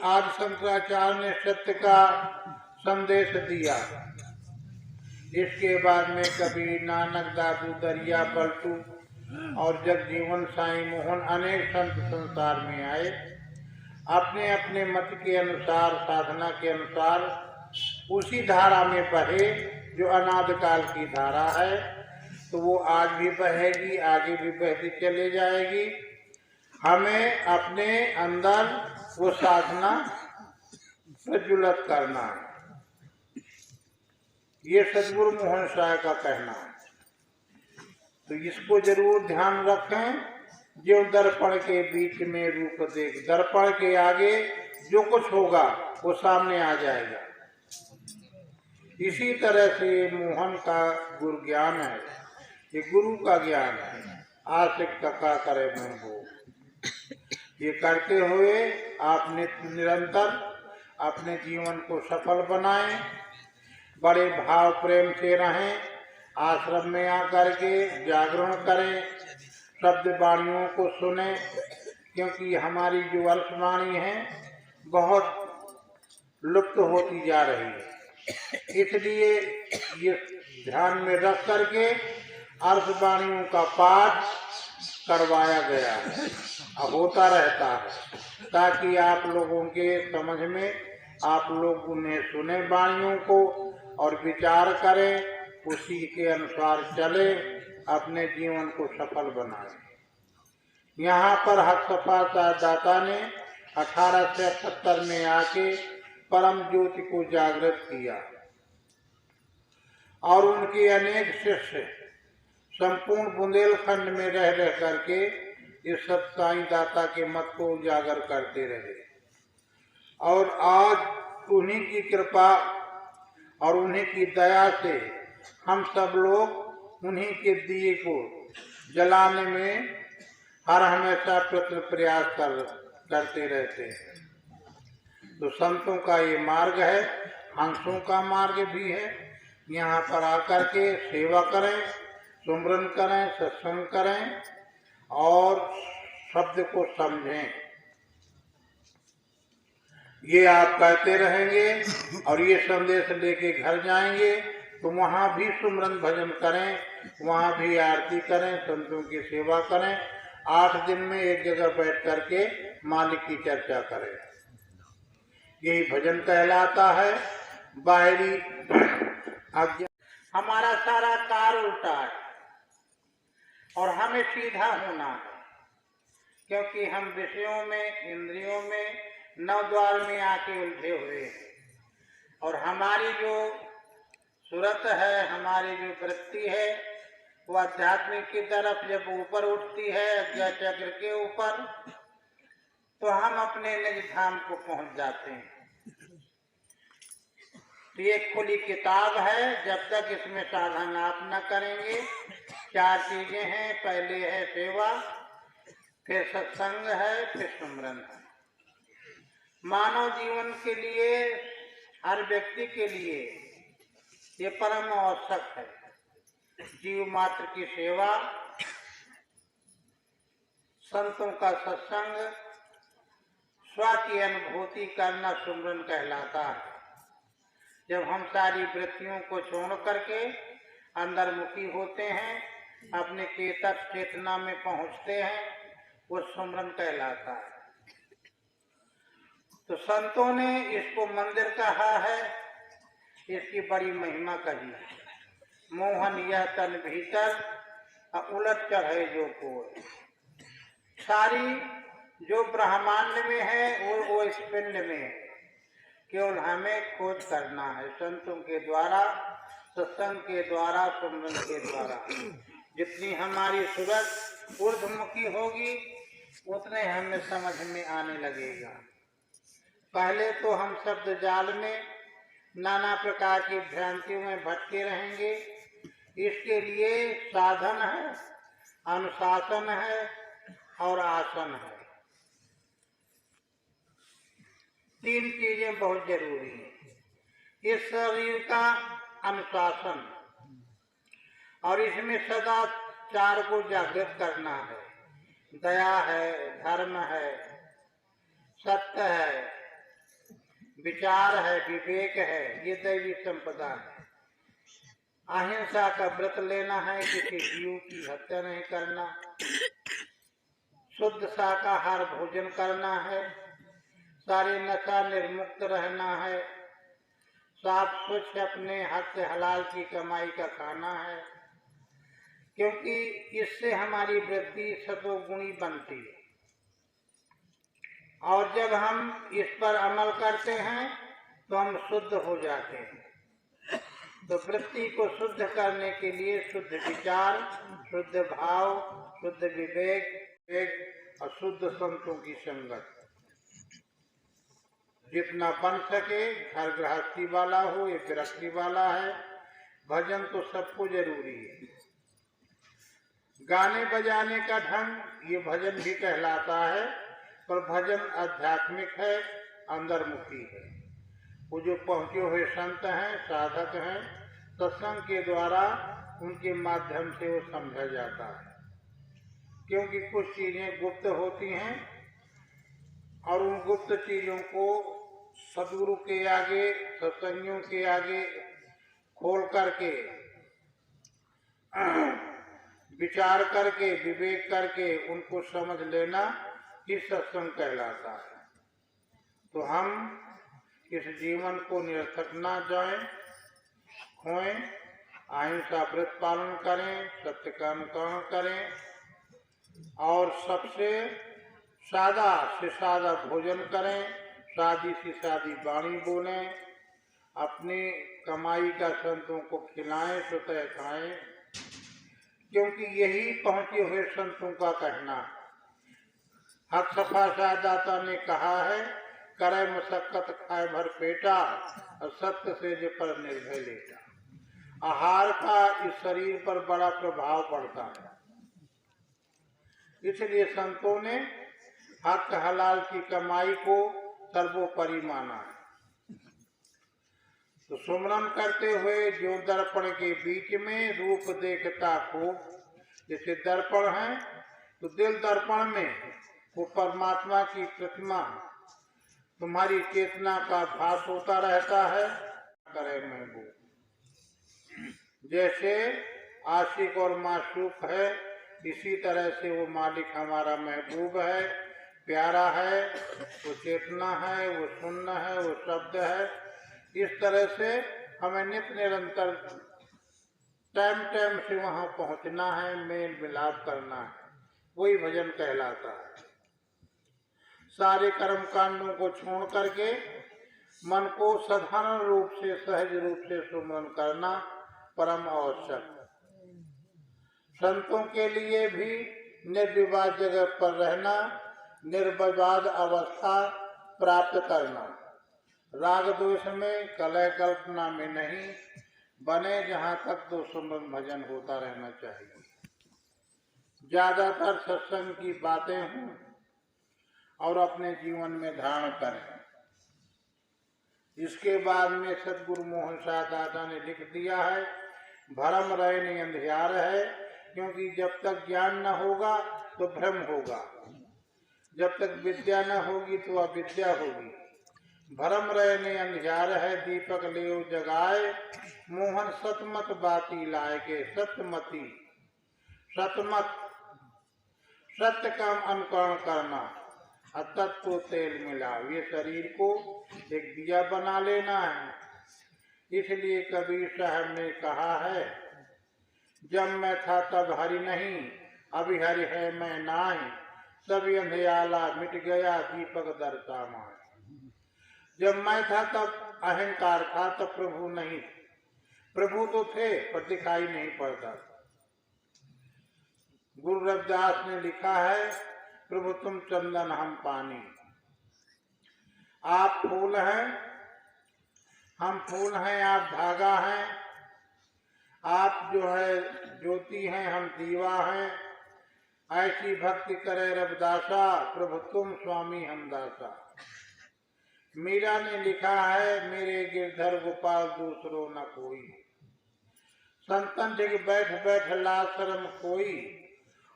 आदि शंकराचार्य ने सत्य का संदेश दिया। इसके बाद में कबीर, नानक, दादू, दरिया, पलटू और जगजीवन, साईं मोहन अनेक संत संसार में आए। अपने अपने मत के अनुसार, साधना के अनुसार उसी धारा में बहे जो अनादिकाल की धारा है। तो वो आज भी बहेगी, आगे भी बहती चले जाएगी। हमें अपने अंदर वो साधना प्रज्वलित करना है। ये सद्गुरु मोहन शाह का कहना है। तो इसको जरूर ध्यान रखें। जो दर्पण के बीच में रूप देख, दर्पण के आगे जो कुछ होगा वो सामने आ जाएगा। इसी तरह से मोहन का गुरु ज्ञान है, ये गुरु का ज्ञान है। आशिक का करे मन हो, ये करते हुए आप निरंतर अपने जीवन को सफल बनाएं। बड़े भाव प्रेम से रहें। आश्रम में आकर के जागरण करें, शब्द वाणियों को सुने, क्योंकि हमारी जो अल्पवाणी है बहुत लुप्त होती जा रही है। इसलिए ये ध्यान में रख करके अल्पवाणियों का पाठ करवाया गया है, अब होता रहता है, ताकि आप लोगों के समझ में आप लोग उन्हें सुने वाणियों को और विचार करें, उसी के अनुसार चले, अपने जीवन को सफल बनाएं। यहाँ पर हकसफा दाता ने 1870 में आके परम ज्योति को जागृत किया और उनके अनेक शिष्य संपूर्ण बुंदेलखंड में रह करके इस सत्साई दाता के मत को उजागर करते रहे। और आज उन्हीं की कृपा और उन्हीं की दया से हम सब लोग उन्हीं के दिए को जलाने में हर हमेशा प्रयास करते रहते हैं। तो संतों का ये मार्ग है, हंसों का मार्ग भी है। यहाँ पर आकर के सेवा करें, सुमरन करें, सत्संग करें और शब्द को समझें। ये आप कहते रहेंगे और ये संदेश लेके घर जाएंगे तो वहाँ भी सुमरन भजन करें, वहाँ भी आरती करें, संतों की सेवा करें। 8 दिन में एक जगह बैठ करके मालिक की चर्चा करें। यही भजन कहलाता है। बाहरी हमारा सारा कार उल्टा है और हमें सीधा होना है, क्योंकि हम विषयों में, इंद्रियों में, नवद्वार में आके उलझे हुए हैं। और हमारी जो सूरत है, हमारी जो वृत्ति है, वो आध्यात्मिक की तरफ जब ऊपर उठती है, अज्ञा चक्र के ऊपर, तो हम अपने निज धाम को पहुंच जाते हैं। तो ये खुली किताब है। जब तक इसमें साधन आप न करेंगे, 4 चीजें हैं। पहले है सेवा, फिर सत्संग है, फिर सुमरन है। मानव जीवन के लिए, हर व्यक्ति के लिए ये परम आवश्यक है। जीव मात्र की सेवा, संतों का सत्संग, स्व की अनुभूति करना सुमरन कहलाता है। जब हम सारी वृत्तियों को छोड़ करके अंतर्मुखी होते हैं, अपने चेतना में पहुंचते हैं, वो सुमरन कहलाता है। तो संतों ने इसको मंदिर कहा है, इसकी बड़ी महिमा कही है। मोहन यह तन भीतर उलट चढ़े जो कोई, सारी जो ब्रह्मांड में है वो इस पिंड में है। केवल हमें खोज करना है, संतों के द्वारा, सत्संग के द्वारा, सुमरन के द्वारा। जितनी हमारी सूरत ऊर्ध्वमुखी होगी, उतने हमें समझ में आने लगेगा। पहले तो हम शब्द जाल में, नाना प्रकार की भ्रांतियों में भटके रहेंगे। इसके लिए साधन है, अनुशासन है और आसन है। 3 चीजें बहुत जरूरी हैं। इस शरीर का अनुशासन, और इसमें सदाचार को जागृत करना है। दया है, धर्म है, सत्य है, विचार है, विवेक है, ये दैवी संपदा है। अहिंसा का व्रत लेना है, किसी जीव की हत्या नहीं करना, शुद्ध शाकाहार भोजन करना है, सारे नशा निर्मुक्त रहना है, साफ स्वच्छ अपने हाथ से हलाल की कमाई का खाना है, क्योंकि इससे हमारी वृत्ति सतोगुणी बनती है। और जब हम इस पर अमल करते हैं तो हम शुद्ध हो जाते हैं। तो वृत्ति को शुद्ध करने के लिए शुद्ध विचार, शुद्ध भाव, शुद्ध विवेक और शुद्ध संतों की संगत जितना बन सके, घर गृहस्थी वाला हो या गृहस्थी वाला है, भजन तो सबको जरूरी है। गाने बजाने का ढंग ये भजन भी कहलाता है, पर भजन आध्यात्मिक है, अंतर्मुखी है। वो जो पहुंचे हुए संत हैं, साधक हैं, सत्संग के द्वारा उनके माध्यम से वो समझा जाता है, क्योंकि कुछ चीजें गुप्त होती हैं और उन गुप्त चीजों को सदगुरु के आगे, सत्संगियों के आगे खोल करके, विचार करके, विवेक करके उनको समझ लेना ही सत्संग कहलाता है। तो हम इस जीवन को निरर्थक न जाएं, खोएं, अहिंसा व्रत पालन करें, सत्य का अनुकरण करें और सबसे सादा से सादा भोजन करें, सादी से सादी वाणी बोलें, अपनी कमाई का संतों को खिलाएं, स्वतः खाएं, क्योंकि यही पहुंचे हुए संतों का कहना है। हक सफा सादाता ने कहा है, करे मशक्कत खाए भर पेटा और सत्य से जे पर निर्भय लेटा। आहार का इस शरीर पर बड़ा प्रभाव पड़ता है, इसलिए संतों ने हक हलाल की कमाई को सर्वोपरि माना है। तो सुमरन करते हुए जो दर्पण के बीच में रूप देखता को, जैसे दर्पण है तो दिल दर्पण में वो परमात्मा की प्रतिमा तुम्हारी चेतना का भास होता रहता है। करे महबूब, जैसे आशिक और माशूक है, इसी तरह से वो मालिक हमारा महबूब है, प्यारा है, वो चेतना है, वो सुनना है, वो शब्द है। इस तरह से हमें नित्य निरंतर टाइम टाइम से वहाँ पहुँचना है, मेल मिलाप करना है, वही भजन कहलाता है। सारे कर्म कांडों को छोड़ करके मन को साधारण रूप से, सहज रूप से सुमरन करना परम आवश्यक। संतों के लिए भी निर्विवाद जगह पर रहना, निर्विवाद अवस्था प्राप्त करना, राग द्वेष में, कलह कल्पना में नहीं बने, जहाँ तक तो सुमरन भजन होता रहना चाहिए। ज्यादातर सत्संग की बातें हों और अपने जीवन में धारण करें। इसके बाद में सदगुरु मोहन शाह दादा ने लिख दिया है, भ्रम रहे नहीं अंधियार है, क्योंकि जब तक ज्ञान न होगा तो भ्रम होगा, जब तक विद्या न होगी तो अविद्या होगी। भ्रम रहे नहीं अंधियार है, दीपक लेओ जगाए, मोहन सतमत बाती लाए के। सत्यमती, सतमत, सत्य का अनुकरण करना, तत्व को तेल मिलाओ, ये शरीर को एक दिया बना लेना है। इसलिए कबीर साहब ने कहा है, जब मैं था तब हरि नहीं, अभी हरि है मैं नाहीं, सभी अंधियाला मिट गया, दीपक दरता माए। जब मैं था तब अहंकार था, तब प्रभु नहीं, प्रभु तो थे पर दिखाई नहीं पड़ता। गुरु रविदास ने लिखा है, प्रभु तुम चंदन हम पानी, आप फूल हैं हम फूल हैं, आप धागा हैं, आप जो है ज्योति हैं, हम दीवा हैं। ऐसी भक्ति करे रविदासा, प्रभु तुम स्वामी हम दासा। मीरा ने लिखा है, मेरे गिरधर गोपाल दूसरो न कोई, संतन जग बैठ बैठ ला शर्म कोई,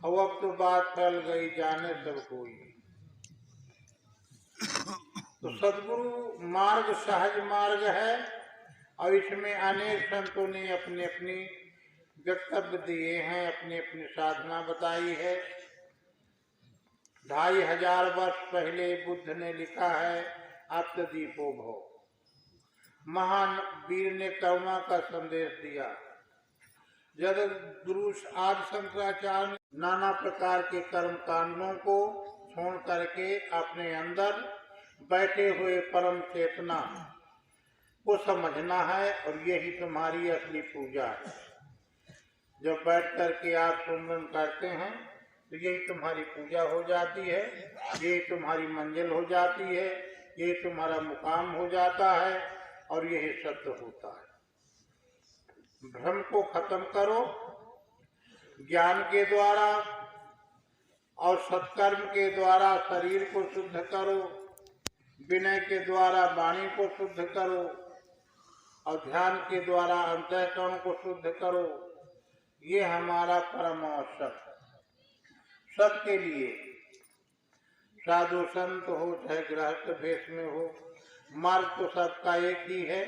और अब तो बात फैल गई जाने सब कोई। तो सद्गुरु मार्ग सहज मार्ग है और इसमें अनेक संतों ने अपनी अपनी वक्तव्य दिए हैं, अपनी अपनी साधना बताई है। 2500 वर्ष पहले बुद्ध ने लिखा है आत्मदीपो भव। महान वीर ने करुणा का संदेश दिया। जगत गुरु आदि शंकराचार्य ने नाना प्रकार के कर्म कांडों को छोड़ करके अपने अंदर बैठे हुए परम चेतना को समझना है और यही तुम्हारी असली पूजा है। जब बैठ करके आप सुमरन करते हैं तो यही तुम्हारी पूजा हो जाती है, यही तुम्हारी मंजिल हो जाती है, यही तुम्हारा मुकाम हो जाता है और यही सत्य होता है। भ्रम को खत्म करो ज्ञान के द्वारा और सत्कर्म के द्वारा शरीर को शुद्ध करो, विनय के द्वारा वाणी को शुद्ध करो और ध्यान के द्वारा अंतःकरण को शुद्ध करो। ये हमारा परम आवश्यक सबके लिए, साधु संत हो चाहे गृहस्थ भेष में हो, मार्ग तो सबका एक ही है,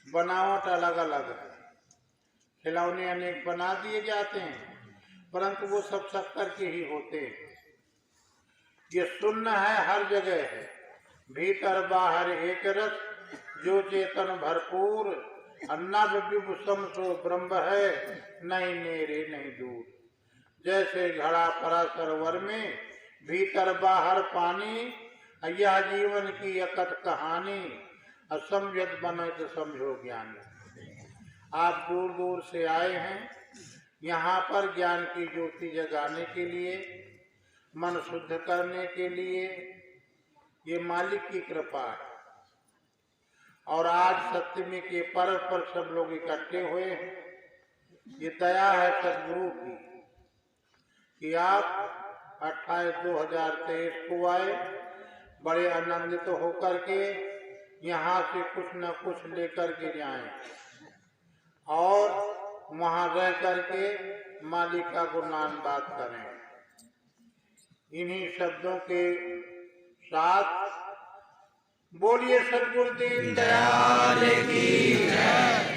बनावट अलग अलग है। खिलौने अनेक बना दिए जाते हैं परंतु वो सब शक्कर के ही होते हैं। ये शून्य है, हर जगह है, भीतर बाहर एक रस, जो चेतन भरपूर, अन्नव विभुसम सो ब्रह्म है, नहीं नेरे नहीं दूर। जैसे घड़ा पड़ा सरोवर में, भीतर बाहर पानी, यह जीवन की अकथ कहानी, असमझत बने तो समझो ज्ञानी। आप दूर दूर से आए हैं यहाँ पर ज्ञान की ज्योति जगाने के लिए, मन शुद्ध करने के लिए। ये मालिक की कृपा है और आज सप्तमी के पर्व पर सब लोग इकट्ठे हुए हैं। ये दया है सद्गुरु की कि आप 28/2023 को आए, बड़े आनंदित होकर के यहाँ से कुछ न कुछ लेकर के जाएं और वहाँ रह करके मालिक का गुणगान बात करें। इन्हीं शब्दों के साथ बोलिए सद्गुरुदेव दयाल की जय।